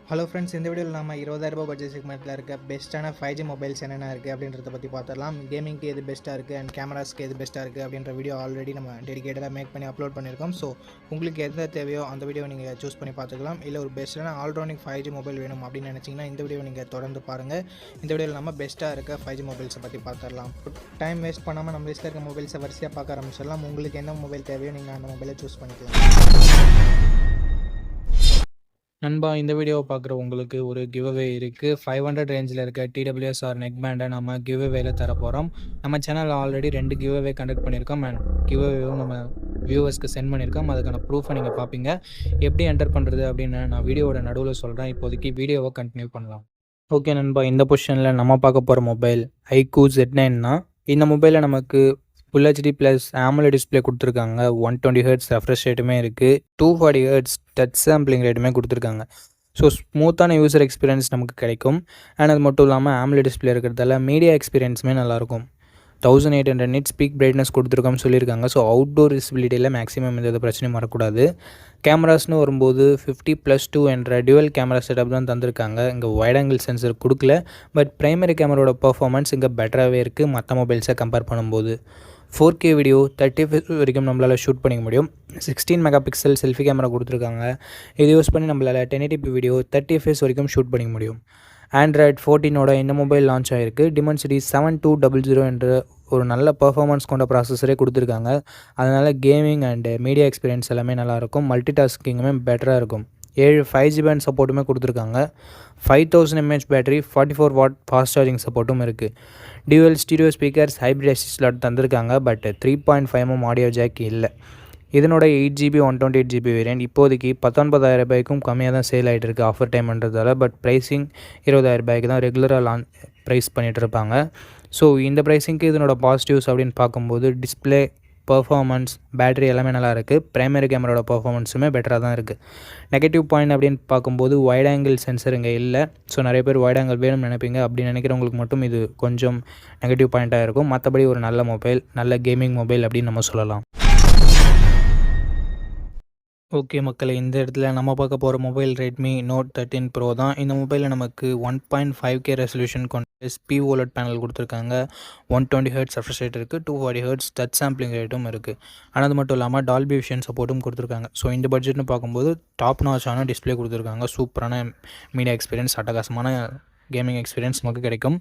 Hello friends, இந்த வீடியோவில் நம்ம 20,000 பட்ஜெட் செக்மெண்ட்டில் இருக்க பெஸ்ட்டான 5G மொபைல்ஸ் என்னென்ன இருக்குது அப்படின்றத பற்றி பார்த்துடலாம். கேமிங்க்கு எது பெஸ்ட்டாக இருக்குது அண்ட் கேமராஸ்க்கு எது பெஸ்ட்டாக இருக்குது அப்படின்ற வீடியோ ஆல்ரெடி நம்ம டெடிகேட்டடாக மேக் பண்ணி அப்லோட் பண்ணியிருக்கோம். ஸோ உங்களுக்கு எந்த தேவையோ அந்த வீடியோ நீங்கள் சூஸ் பண்ணி பார்த்துக்கலாம். இல்லை ஒரு பெஸ்ட்டான ஆல்ரவுண்டிங் 5G மொபைல் வேணும் அப்படின்னு நினச்சிங்கன்னா இந்த வீடியோ நீங்கள் தொடர்ந்து பாருங்கள். இந்த வீடியோவில் நம்ம பெஸ்ட்டாக இருக்க 5G மொபைல்ஸை பற்றி பார்த்துடலாம். டைம் வேஸ்ட் பண்ணாமல் நம்ம லிஸ்ட்டில் இருக்க மொபைல்ஸை வரிசையாக பார்க்க ஆரம்பிச்சிடலாம். உங்களுக்கு எந்த மொபைல் தேவையோ நீங்கள் அந்த மொபைலை சூஸ் பண்ணிக்கலாம். நண்பா, இந்த வீடியோவை பார்க்குற உங்களுக்கு ஒரு கிவ்அவே இருக்குது. 500 ரேஞ்சில் இருக்க டிடபிள்யூஎஸ்ஆர் நெக் பேண்டை நம்ம கிவ்அவேல தர போகிறோம். நம்ம சேனலில் ஆல்ரெடி 2 கிவ்அவே கண்டக்ட் பண்ணியிருக்கோம் அண்ட் கிவ்அவேவும் நம்ம வியூவர்ஸ்க்கு சென்ட் பண்ணியிருக்கோம். அதுக்கான ப்ரூஃபை நீங்கள் பார்ப்பீங்க. எப்படி என்டர் பண்ணுறது அப்படின்னு நான் வீடியோவோட நடுவில் சொல்கிறேன். இப்போதைக்கு வீடியோவை கண்டினியூ பண்ணலாம். ஓகே நண்பா, இந்த பொசிஷனில் நம்ம பார்க்க போகிற மொபைல் iQOO Z9 தான். இந்த மொபைலில் நமக்கு full HD plus AMOLED display கொடுத்துருக்காங்க. 120 ஹெர்ட்ஸ் ரெஃப்ரெஷ் ரேட்டுமே இருக்குது. 240 ஹெர்ட்ஸ் டச் சாம்பிளிங் ரேட்டுமே கொடுத்துருக்காங்க. ஸோ ஸ்மூத்தான யூசர் எக்ஸ்பீரியன்ஸ் நமக்கு கிடைக்கும். அண்ட் அது மட்டும் இல்லாமல் AMOLED டிஸ்பிளே இருக்கிறதால மீடியா எக்ஸ்பீரியன்ஸுமே நல்லாயிருக்கும். 1800 nits பீக் பிரைட்னஸ் கொடுத்துருக்கோம்னு சொல்லியிருக்காங்க. ஸோ அவுட்டோர் விசிபிலிட்டியில் மேக்ஸிமம் எந்த பிரச்சனையும் வரக்கூடாது. கேமராஸ்னு வரும்போது 50+2 என்ற டியூவல் கேமரா செட்டப் தான் தந்திருக்காங்க. இங்கே வைட் ஆங்கிள் சென்சர் கொடுக்கல. பட் ப்ரைமரி கேமராவோட பர்ஃபார்மன்ஸ் இங்கே பெட்டராகவே இருக்குது மற்ற மொபைல்ஸை கம்பேர் பண்ணும்போது. 4K வீடியோ 30 FPS வரைக்கும் நம்மளால் ஷூட் பண்ணிக்க முடியும். 16 மெகா பிக்சல் செல்ஃபி கேமரா கொடுத்துருக்காங்க. இது யூஸ் பண்ணி நம்மளால் 1080p வீடியோ 30 FPS வரைக்கும் ஷூட் பண்ணிக்க முடியும். Android 14ஓட இந்த மொபைல் லான்ச் ஆகிருக்கு. Dimensity 7200 என்ற ஒரு நல்ல பர்ஃபார்மன்ஸ் கொண்ட ப்ராசஸரே கொடுத்துருக்காங்க. அதனால் கேமிங் அண்டு மீடியா எக்ஸ்பீரியன்ஸ் எல்லாமே நல்லாயிருக்கும். மல்டி டாஸ்கிங்குமே பெட்டராக இருக்கும். 7 5G பேண்ட் சப்போர்ட்டுமே கொடுத்துருக்காங்க. 5000 mAh battery, 44 what fast charging சப்போர்ட்டும் இருக்குது. Dual stereo speakers, hybrid assist slot தந்திருக்காங்க. பட் 3.5mm ஆடியோ ஜாக் இல்லை. இதனோட 8GB 128GB வேரியன்ட் இப்போதைக்கு 19,000 ரூபாய்க்கும் கம்மியாக தான் சேல் ஆகிட்டு இருக்குது ஆஃபர் டைம்ன்றதால. பட் ப்ரைஸிங் 20,000 ரூபாய்க்கு தான் ரெகுலராக ப்ரைஸ் பண்ணிகிட்டு இருப்பாங்க. ஸோ இந்த ப்ரைஸிங்க்கு இதனோட பாசிட்டிவ்ஸ் அப்படின்னு பார்க்கும்போது டிஸ்பிளே, பர்ஃபார்மன்ஸ், பேட்டரி எல்லாமே நல்லா இருக்குது. ப்ரைமரி கேமராவோட பர்ஃபார்மன்ஸுமே பெட்டராக தான் இருக்குது. நெகட்டிவ் பாயிண்ட் அப்படின்னு பார்க்கும்போது வைட் ஆங்கிள் சென்சர் இங்கே இல்லை. ஸோ நிறைய பேர் வைட் ஆங்கிள் வேணும்னு நினைப்பீங்க. அப்படி நினைக்கிறவங்களுக்கு மட்டும் இது கொஞ்சம் நெகட்டிவ் பாயிண்ட்டாக இருக்கும். மற்றபடி ஒரு நல்ல மொபைல், நல்ல கேமிங் மொபைல் அப்படின்னு நம்ம சொல்லலாம். ஓகே மக்களே, இந்த இடத்துல நம்ம பார்க்க போகிற மொபைல் Redmi Note 13 Pro தான். இந்த மொபைலில் நமக்கு 1.5K ரெசல்யூஷன் கொண்ட OLED பேனல் கொடுத்துருக்காங்க. 120 ஹெர்ட்ஸ் ரெஃப்ரெஷ் ரேட் இருக்குது. 240 ஹெர்ட்ஸ் டச் சாம்பிளிங் ரேட்டும் இருக்குது. ஆனால் அது மட்டும் இல்லாமல் டால்பி விஷன் சப்போர்ட்டும் கொடுத்துருக்காங்க. ஸோ இந்த பட்ஜெட்னு பார்க்கும்போது டாப் நாச்சான டிஸ்பிளே கொடுத்துருக்காங்க. சூப்பரான மீடியா எக்ஸ்பீரியன்ஸ், அட்டகாசமான கேமிங் எக்ஸ்பீரியன்ஸ் நமக்கு கிடைக்கும்.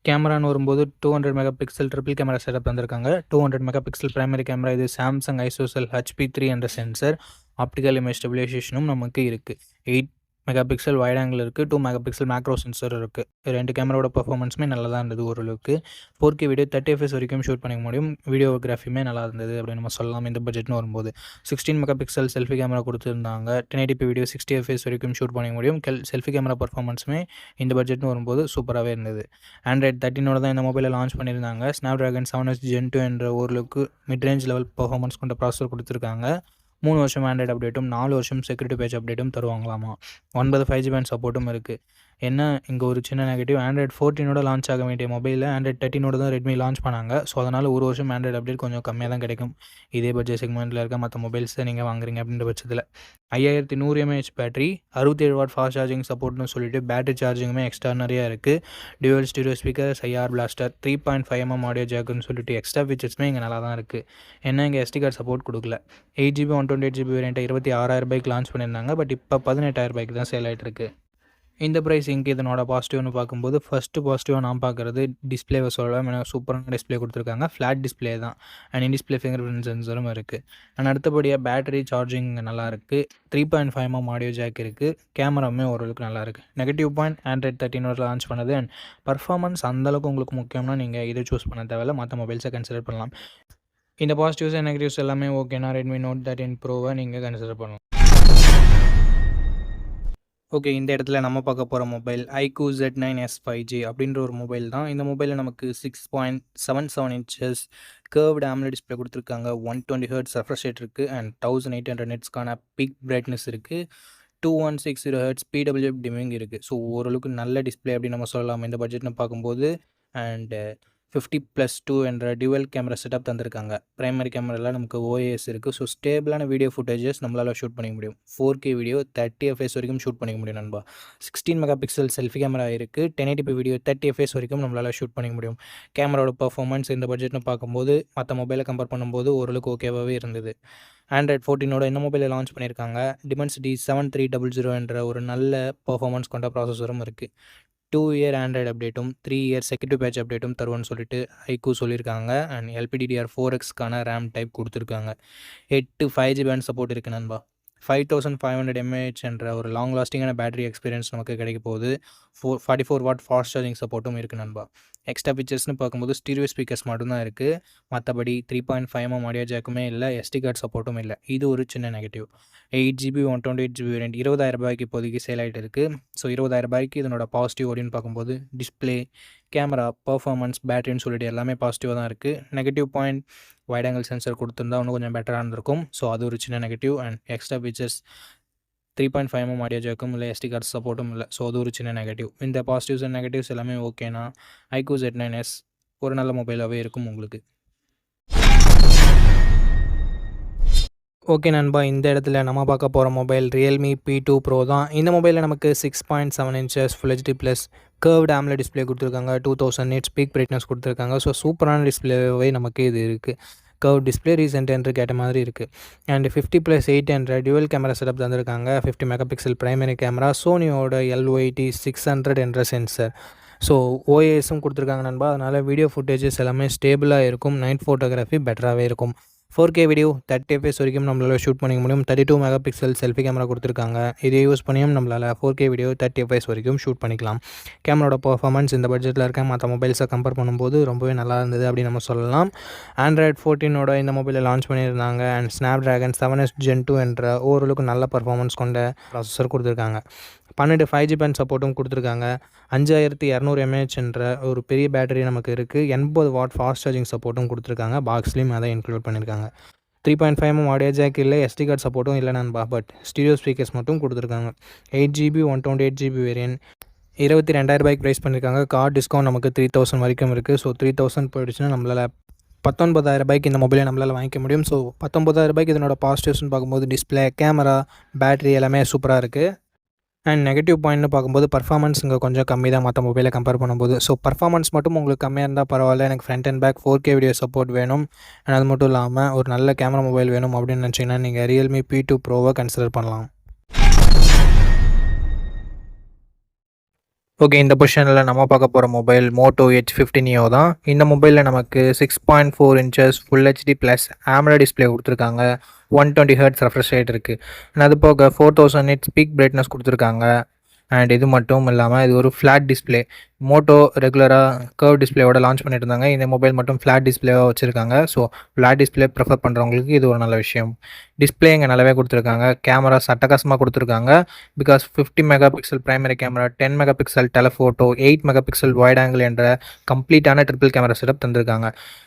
கேமரான்னு வரும்போது 200 mega pixel triple camera setup தந்திருக்காங்க. 200 மெகா பிக்சல் பிரைமரி கேமரா, இது சாம்சங் ஐசோசெல் HP3 என்ற சென்சர். ஆப்டிக்கல் இமேஜ் ஸ்டெபிலைசேஷனும் நமக்கு இருக்குது. 8 மெகா பிக்சல் வைட் ஆங்கிள் இருக்குது. 2 மெகா பிக்சல் மேக்ரோ சென்சர் இருக்குது. 2 கேமராவோட பர்ஃபார்மன்ஸுமே நல்லா தான் இருந்தது ஓரளவுக்கு. 4K வீடியோ 30 FPS வரைக்கும் ஷூட் பண்ணிக்க முடியும். வீடியோகிராஃபியுமே நல்லா இருந்தது அப்படின்னு நம்ம சொல்லலாம் இந்த பட்ஜெட்னு வரும்போது. 16 மெகா பிக்சல் செல்ஃபி கேமரா கொடுத்துருந்தாங்க. 1080p வீடியோ 60 FPS வரைக்கும் ஷூட் பண்ணிக்க முடியும். செல்ஃபி கேமரா பர்ஃபார்மன்ஸுமே இந்த பட்ஜெட்னு வரும்போது சூப்பராகவே இருந்தது. Android 13ஓட தான் இந்த மொபைலை லான்ச் பண்ணியிருந்தாங்க. Snapdragon 7S Gen 2 என்ற ஓரளவுக்கு மிட்ரேஞ்ச் லெவல் பர்ஃபார்மன்ஸ் கொண்ட ப்ராசஸர் கொடுத்துருக்காங்க. 3 வருஷம் ஆண்ட்ராய்டு அப்டேட்டும் 4 வருஷம் செக்யூரிட்டி பேட்ச் அப்டேட்டும் தருவாங்களாமா. 9 5G பேண்ட் சப்போர்ட்டும் இருக்குது. என்ன இங்கே ஒரு சின்ன நெகட்டிவ், Android 14ஓட லான்ச் ஆக வேண்டிய மொபைலில் Android 13ஓட தான் Redmi லான்ச் பண்ணாங்க. ஸோ அதனால் ஒரு வருஷம் ஆண்ட்ராய்டு அப்டேட் கொஞ்சம் கம்மியாக தான் கிடைக்கும். இதே பட்ஜெட் செக்மெண்ட்டில் இருக்க மற்ற மொபைல்ஸை நீங்கள் வாங்குறீங்க அப்படின்ற பட்சத்தில் 5100 mAh battery, 67 watt fast charging சப்போர்ட்னு சொல்லிட்டு பேட்டரி சார்ஜிங்குமே எக்ஸ்ட்ரானரியாக இருக்குது. Dual stereo speaker, IR blaster, 3.5mm audio ஜாக்குன்னு சொல்லிட்டு எக்ஸ்ட்ரா ஃபீச்சர்ஸுமே இங்கே நல்லா தான் இருக்குது. என்ன இங்கே SD கார்டு சப்போர்ட் கொடுக்கல. 8GB 128GB வேரியண்ட்டை 26,000 ரூபாய்க்கு லான்ச் பண்ணியிருந்தாங்க. பட் இப்போ 18,000 ரூபாய்க்கு தான் சேல் ஆகிட்டு இருக்குது. இந்த ப்ரைஸிங்க்கு இதனோட பாசிட்டிவ்னு பார்க்கும்போது ஃபஸ்ட்டு பாசிட்டிவாக நான் பார்க்குறது டிஸ்பிளேவை சொல்லலாம். ஏன்னா சூப்பரான டிஸ்பிளே கொடுத்துருக்காங்க. ஃப்ளாட் டிஸ்பிளே தான். And in display fingerprint சென்சரும் இருக்குது. அண்ட் அடுத்தபடியாக பேட்டரி சார்ஜிங் நல்லா இருக்குது. 3.5mm ஆடியோ ஜாக் இருக்குது. கேமராவுமே ஓரளவுக்கு நல்லா இருக்குது. நெகட்டிவ் பாயிண்ட், Android 13 லான்ச் பண்ணது அண்ட் பர்ஃபார்மன்ஸ் அந்தளவுக்கு உங்களுக்கு முக்கியம்னா நீங்கள் இதை சூஸ் பண்ண தேவையில்ல, மற்ற மொபைல்ஸை கன்சிடர் பண்ணலாம். இந்த பாசிட்டிவ்ஸ் அண்ட் நெகட்டிவ்ஸ் எல்லாமே ஓகேனா Redmi Note 13 Proவை நீங்கள் கன்சிடர் பண்ணலாம். ஓகே, இந்த இடத்துல நம்ம பார்க்க போகிற மொபைல் iQOO Z9s 5G அப்படின்ற ஒரு மொபைல் தான். இந்த மொபைலில் நமக்கு 6.77 inches கர்வ்டு AMOLED டிஸ்பிளே கொடுத்துருக்காங்க. 120 ஹெர்ட்ஸ் ரெஃப்ரெஷ் ரேட் இருக்குது அண்ட் 1800 nitsக்கான பீக் பிரைட்னஸ் இருக்குது. 2160 ஹெர்ட்ஸ் PWM டிமிங் இருக்குது. ஸோ ஓரளவுக்கு நல்ல டிஸ்பிளே அப்படின்னு நம்ம சொல்லலாம் இந்த பட்ஜெட்னு பார்க்கும்போது. அண்டு 50+2 என்ற டியூவல் கேமரா செட்டப் தந்திருக்காங்க. பிரைமரி கேமராவில் நமக்கு OIS இருக்குது. ஸோ ஸ்டேபிளான வீடியோ ஃபுட்டேஜஸ் நம்மளால் ஷூட் பண்ணிக்க முடியும். 4K வீடியோ 30 fps வரைக்கும் ஷூட் பண்ணிக்க முடியும் நண்பா. 16 மெகா பிக்சல் செல்ஃபி கேமரா இருக்குது. 1080p வீடியோ 30 fps வரைக்கும் நம்மளால் ஷூட் பண்ணிக்க முடியும். கேமராவோட பர்ஃபார்மன்ஸ் இந்த பட்ஜெட்னு பார்க்கும்போது மற்ற மொபைலை கம்பேர் பண்ணும்போது ஓரளவுக்கு ஓகேவாகவே இருந்தது. ஆண்ட்ராய்ட் 14 இந்த மொபைலை லான்ச் பண்ணியிருக்காங்க. Dimensity 7300 என்ற ஒரு நல்ல பர்ஃபார்மன்ஸ் கொண்ட ப்ராசஸரும் இருக்குது. 2 இயர் ஆண்ட்ராய்டு அப்டேட்டும் 3 இயர் செக்யூரிட்டி பேட்ச் அப்டேட்டும் தருவோன்னு சொல்லிட்டு ஐக்கூ சொல்லியிருக்காங்க. அண்ட் LPDDR4Xக்கான ரேம் டைப் கொடுத்துருக்காங்க. 8 5G பேண்ட் சப்போர்ட் இருக்குது நண்பா. 5500 mAh என்ற ஒரு லாங் லாஸ்டிங்கான பேட்டரி எக்ஸ்பீரியன்ஸ் நமக்கு கிடைக்க போகுது. 44 வாட் ஃபாஸ்ட் சார்ஜிங் சப்போர்ட்டும் இருக்குது நண்பா. எக்ஸ்ட்ரா ஃபீச்சர்ஸ்னு பார்க்கும்போது ஸ்டீரியோ ஸ்பீக்கர்ஸ் மட்டும்தான் இருக்குது. மற்றபடி 3.5mm ஆடியோ ஜாக்குமே இல்லை, SD கார்டு சப்போர்ட்டும் இல்லை. இது ஒரு சின்ன நெகட்டிவ். 8GB 128GB வேரியன்ட் 20,000 ரூபாய்க்கு இப்போதைக்கு சேல் ஆகிட்டு இருக்குது. ஸோ 20,000 ரூபாய்க்கு இதனோட பாசிட்டிவ் அப்படின்னு பார்க்கும்போது டிஸ்பிளே, கேமரா, பர்ஃபார்மன்ஸ், பேட்டரின்னு சொல்லிட்டு எல்லாமே பாசிட்டிவாக தான் இருக்குது. Negative point wide angle sensor கொடுத்துருந்தா இன்னும் கொஞ்சம் பெட்டராக இருந்திருக்கும். ஸோ அது ஒரு சின்ன negative. And extra features 3.5mm audio ஜாக்கும் இல்லை, SD கார்டு சப்போர்ட்டும் இல்லை. ஸோ அது ஒரு சின்ன நெகட்டிவ். இந்த பாசிட்டிவ்ஸ் அண்ட் நெகட்டிவ்ஸ் எல்லாமே ஓகேனா ஐக்கூ Z9s ஒரு நல்ல மொபைலாகவே இருக்கும் உங்களுக்கு. ஓகே நண்பா, இந்த இடத்துல நம்ம பார்க்க போகிற மொபைல் Realme P2 Pro தான். இந்த மொபைலில் நமக்கு 6.7 inches Full HD + curved AMOLED display கொடுத்துருக்காங்க. 2000 nits பீக் பிரைட்னஸ் கொடுத்துருக்காங்க. ஸோ சூப்பரான டிஸ்பிளேவே நமக்கு இது இருக்குது. கர்வ் டிஸ்பிளே ரீசெண்ட் என்று கேட்ட மாதிரி இருக்குது. அண்ட் 50+8 என்ற டியூவல் கேமரா செட்டப் தந்திருக்காங்க. 50 மெகா பிக்சல் பிரைமரி கேமரா, சோனியோட LYT 600 என்ற சென்சர். ஸோ OISம் கொடுத்துருக்காங்க நண்பா. அதனால் வீடியோ ஃபுட்டேஜஸ் எல்லாமே ஸ்டேபிளாக இருக்கும். நைட் ஃபோட்டோகிராஃபி பெட்டராகவே இருக்கும். 4K வீடியோ 30 fps வரைக்கும் நம்மளால் ஷூட் பண்ணிக்க முடியும். 32 மெகா பிக்சல் செல்ஃபி கேமரா கொடுத்துருக்காங்க. இதை யூஸ் பண்ணியும் நம்மளால் 4K வீடியோ 30 fps வரைக்கும் ஷூட் பண்ணிக்கலாம். கேமராவோட பர்ஃபார்மன்ஸ் இந்த பட்ஜெட்டில் இருக்க மற்ற மொபைல்ஸை கம்பேர் பண்ணும்போது ரொம்பவே நல்லா இருந்தது அப்படின்னு நம்ம சொல்லலாம். ஆண்ட்ராய்ட் 14 இந்த மொபைலை லான்ச் பண்ணியிருந்தாங்க. அண்ட் Snapdragon 7s Gen 2 என்ற ஓரளவுக்கு நல்ல பர்ஃபார்மன்ஸ் கொண்ட ப்ராசஸர் கொடுத்துருக்காங்க. 12 5G பேண்ட் சப்போர்ட்டும் கொடுத்துருக்காங்க. 5200 mAh என்ற ஒரு பெரிய பேட்டரி நமக்கு இருக்குது. 80 வாட் ஃபாஸ்ட் சார்ஜிங் சப்போர்ட்டும் கொடுத்துருக்காங்க. பாக்ஸ்லேயும் அதை இன்க்ளூட் பண்ணியிருக்காங்க. 3.5mm ஆடியோ ஜாக் இல்லை, SD கார்டு சப்போர்ட்டும் இல்லை நண்பா. பட் ஸ்டீரியோ ஸ்பீக்கர்ஸ் மட்டும் கொடுத்துருக்காங்க. 8GB 128GB வேரியன்ட் 22,000 ரூபாய்க்கு ப்ரைஸ் பண்ணியிருக்காங்க. கார்டு டிஸ்கவுண்ட் நமக்கு 3000 வரைக்கும் இருக்குது. ஸோ 3000 போயிடுச்சுன்னா நம்மளால் 19,000 ரூபாய்க்கு இந்த மொபைலை நம்மளால் வாங்கிக்க முடியும். ஸோ 19,000 ரூபாய்க்கு இதனோட பாசிட்டிவ்ஸ்னு பார்க்கும்போது டிஸ்பிளே, கேமரா, பேட்டரி எல்லாமே சூப்பராக இருக்குது. அண்ட் நெகட்டிவ் பாயிண்ட்னு பார்க்கும்போது பர்ஃபார்மன்ஸ் இங்கே கொஞ்சம் கம்மி தான் மற்ற மொபைலை கம்பேர் பண்ணும்போது. ஸோ பர்ஃபார்மன்ஸ் மட்டும் உங்களுக்கு கம்மியாக இருந்தால் பரவாயில்ல, எனக்கு front and back 4K video support வேணும், அண்ட் அது மட்டும் இல்லாமல் ஒரு நல்ல கேமரா மொபைல் வேணும் அப்படின்னு நினச்சிங்கன்னா நீங்கள் Realme P2 Proவை கன்சிடர் பண்ணலாம். ஓகே, இந்த பொசிஷனில் நம்ம பார்க்க போகிற மொபைல் Moto H50 Neo தான். இந்த மொபைலில் நமக்கு 6.4 inches Full HD + AMOLED display கொடுத்துருக்காங்க. 120 Hz ரெஃப்ரெஷ் ரேட் இருக்குது. அண்ட் அது போக 4000 nits பீக் பிரைட்னஸ் கொடுத்துருக்காங்க. அண்ட் இது மட்டும் இல்லாமல் இது ஒரு ஃப்ளாட் டிஸ்பிளே. மோட்டோ ரெகுலராக கர்வ் டிஸ்பிளேவோட லான்ச் பண்ணிட்டு இருந்தாங்க. இந்த மொபைல் மட்டும் ஃப்ளாட் டிஸ்பிளேவாக வச்சுருக்காங்க. ஸோ ஃப்ளாட் டிஸ்பிளே ப்ரிஃபர் பண்ணுறவங்களுக்கு இது ஒரு நல்ல விஷயம். டிஸ்பிளே இங்கே நல்லாவே கொடுத்துருக்காங்க. கேமரா சட்டகாசமாக கொடுத்துருக்காங்க. Because 50 megapixel primary camera, 10 megapixel telephoto, 8 megapixel wide angle என்ற கம்ப்ளீட்டான ட்ரிபிள் கேமரா செட்டப் தந்திருக்காங்க.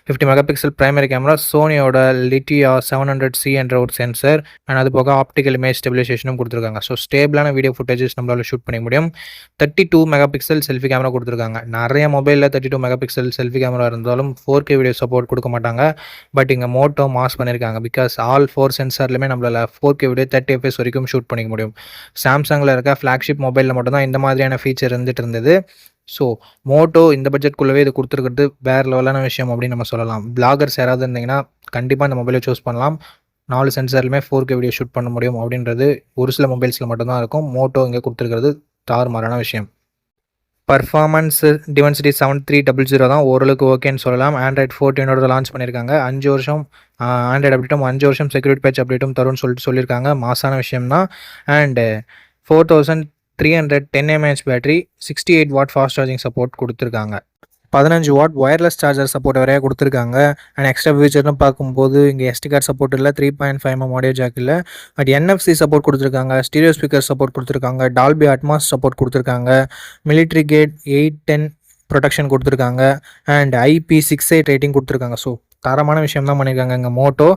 50 மெகா பிக்சல் பிரைமரி கேமரா, சோனியோட லிட்டியா 700C என்ற ஒரு சென்சர், அண்ட் அது போக ஆப்டிக்கல் இமேஜ் ஸ்டெபிலைசேஷனும் கொடுத்துருக்காங்க. ஸோ ஸ்டேபிளான வீடியோ ஃபுட்டேஜஸ் நம்மளால் ஷூட் பண்ண முடியும். 32 மெகா பிக்சல் செல்ஃபி கேமரா கொடுத்துருக்காங்க. நிறைய மொபைலில் 32 மெகா பிக்சல் செல்ஃபி கேமரா இருந்தாலும் 4K வீடியோ சப்போர்ட் கொடுக்க மாட்டாங்க. பட் இங்கே மோட்டோ மாஸ் பண்ணியிருக்காங்க. பிகாஸ் ஆல் 4 சென்சார்லையுமே நம்மளால் 4K வீடியோ 30 fps வரைக்கும் ஷூட் பண்ணிக்க முடியும். சாம்சங்கில் இருக்க ஃப்ளாக்ஷிப் மொபைலில் மட்டும்தான் இந்த மாதிரியான ஃபீச்சர் இருந்தது. ஸோ மோட்டோ இந்த பட்ஜெட்குள்ளவே இது கொடுத்துருக்கிறது வேறு லெவலான விஷயம் அப்படின்னு நம்ம சொல்லலாம். பிளாகர்ஸ் யாராவது இருந்தீங்கன்னா கண்டிப்பாக இந்த மொபைலை சூஸ் பண்ணலாம். 4 சென்சார்லையுமே 4K வீடியோ ஷூட் பண்ண முடியும் அப்படின்றது ஒரு சில மொபைல்ஸில் மட்டும்தான் இருக்கும். மோட்டோ இங்கே கொடுத்துருக்கிறது தாறுமாறான விஷயம். பர்ஃபார்மன்ஸ் Dimensity 7300 தான் ஓரளவுக்கு ஓகேன்னு சொல்லலாம். ஆண்ட்ராய்ட் 14 லான்ச் பண்ணியிருக்காங்க. 5 வருஷம் ஆண்ட்ராய்டு அப்டேட்டும் 5 வருஷம் செக்யூரிட்டி பேட்ச் அப்டேட்டும் தரும்னு சொல்லியிருக்காங்க. மாசான விஷயம் தான். And 4310 mAh battery, 68 what fast charging support கொடுத்துருக்காங்க. 15 வாட் ஒயர்லெஸ் சார்ஜர் சப்போர்ட் வரையா கொடுத்துருக்காங்க. அண்ட் எக்ஸ்ட்ரா ஃபீச்சர்னு பார்க்கும்போது இங்கே SD கார்டு சப்போர்ட் இல்லை, 3.5mm ஆடியோ ஜாக் இல்லை, பட் NFC சப்போர்ட் கொடுத்துருக்காங்க, ஸ்டீரியோ ஸ்பீக்கர் சப்போர்ட் கொடுத்துருக்காங்க, டால்பி அட்மாஸ் சப்போர்ட் கொடுத்துருக்காங்க, மிலிட்ரி கேட் 810 ப்ரொடெக்ஷன் கொடுத்துருக்காங்க, அண்ட் IP68 ரேட்டிங் கொடுத்துருக்காங்க. ஸோ தரமான விஷயம் தான் பண்ணியிருக்காங்க இங்கே மோட்டோ.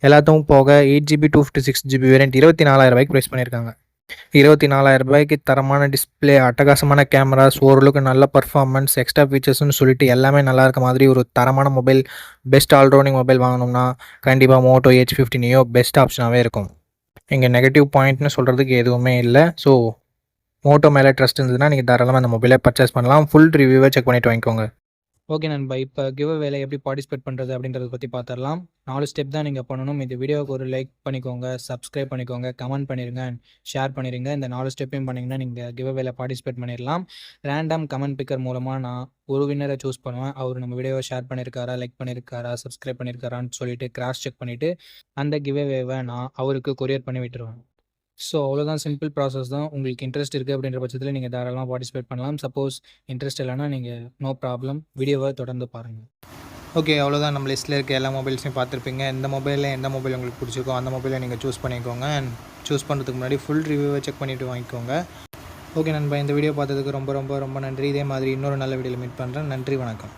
எல்லாத்தையும் போக 8GB 256GB வேரியன்ட் 24,000 ரூபாய்க்கு ப்ரைஸ் பண்ணியிருக்காங்க. ரூ. 24,000க்கு தரமான டிஸ்ப்ளே, அட்டகாசமான கேமராஸ், ஓரளவுக்கு நல்ல பர்ஃபார்மன்ஸ், எக்ஸ்ட்ரா ஃபீச்சர்ஸ்னு சொல்லிட்டு எல்லாமே நல்லா இருக்க மாதிரி ஒரு தரமான மொபைல், பெஸ்ட் ஆல்ரவுண்டிங் மொபைல் வாங்கணும்னா கண்டிப்பாக மோட்டோ H50 Neo பெஸ்ட் ஆப்ஷனாகவே இருக்கும். இங்கே நெகட்டிவ் பாயிண்ட்னு சொல்கிறதுக்கு எதுவுமே இல்லை. ஸோ மோட்டோ மேலே ட்ரஸ்ட் இருந்ததுன்னா நீங்கள் தாராளமாக அந்த மொபைலை பர்ச்சேஸ் பண்ணலாம். ஃபுல் ரிவ்யூவை செக் பண்ணிவிட்டு வாங்கிக்கோங்க. ஓகே நண்பா, இப்போ கிவ் அவேல எப்படி பார்ட்டிசிபேட் பண்ணுறது அப்படின்றத பற்றி பார்த்துடலாம். 4 ஸ்டெப் தான் நீங்கள் பண்ணணும். இந்த வீடியோவுக்கு ஒரு லைக் பண்ணிக்கோங்க, சப்ஸ்கிரைப் பண்ணிக்கோங்க, கமெண்ட் பண்ணிடுங்க, ஷேர் பண்ணிடுங்க. இந்த 4 ஸ்டெப்பையும் பண்ணிங்கன்னா நீங்கள் கிவ் அவேல பார்ட்டிசிபேட் பண்ணிடலாம். ரேண்டம் கமெண்ட் பிக்கர் மூலமாக நான் ஒரு வின்னரை சூஸ் பண்ணுவேன். அவர் நம்ம வீடியோவை ஷேர் பண்ணியிருக்காரா, லைக் பண்ணியிருக்காரா, சப்ஸ்கிரைப் பண்ணியிருக்காரான்னு சொல்லிட்டு கிராஸ் செக் பண்ணிவிட்டு அந்த கிவ் அவேவை நான் அவருக்கு கொரியர் பண்ணி விட்டுருவேன். ஸோ அவ்வளோதான், சிம்பிள் ப்ராசஸ் தான். உங்களுக்கு இன்ட்ரெஸ்ட் இருக்குது அப்படின்ற பட்சத்தில் நீங்கள் தாராளமாக பார்ட்டிசிபேட் பண்ணலாம். சப்போஸ் இன்ட்ரெஸ்ட் இல்லைன்னா நீங்கள் நோ ப்ராப்ளம், வீடியோவை தொடர்ந்து பாருங்கள். ஓகே, அவ்வளோதான். நம்ம லிஸ்ட்டில் இருக்க எல்லா மொபைல்ஸையும் பார்த்துருப்பீங்க. எந்த மொபைலில் எந்த மொபைல் உங்களுக்கு பிடிச்சிருக்கோ அந்த மொபைலை நீங்கள் சூஸ் பண்ணிக்கோங்க. அண்ட் சூஸ் பண்ணுறதுக்கு முன்னாடி ஃபுல் ரிவ்யூவை செக் பண்ணிவிட்டு வாங்கிக்கோங்க. ஓகே நண்பா, இந்த வீடியோ பார்த்ததுக்கு ரொம்ப ரொம்ப ரொம்ப நன்றி. இதே மாதிரி இன்னொரு நல்ல வீடியோவில் மீட் பண்ணுறேன். நன்றி, வணக்கம்.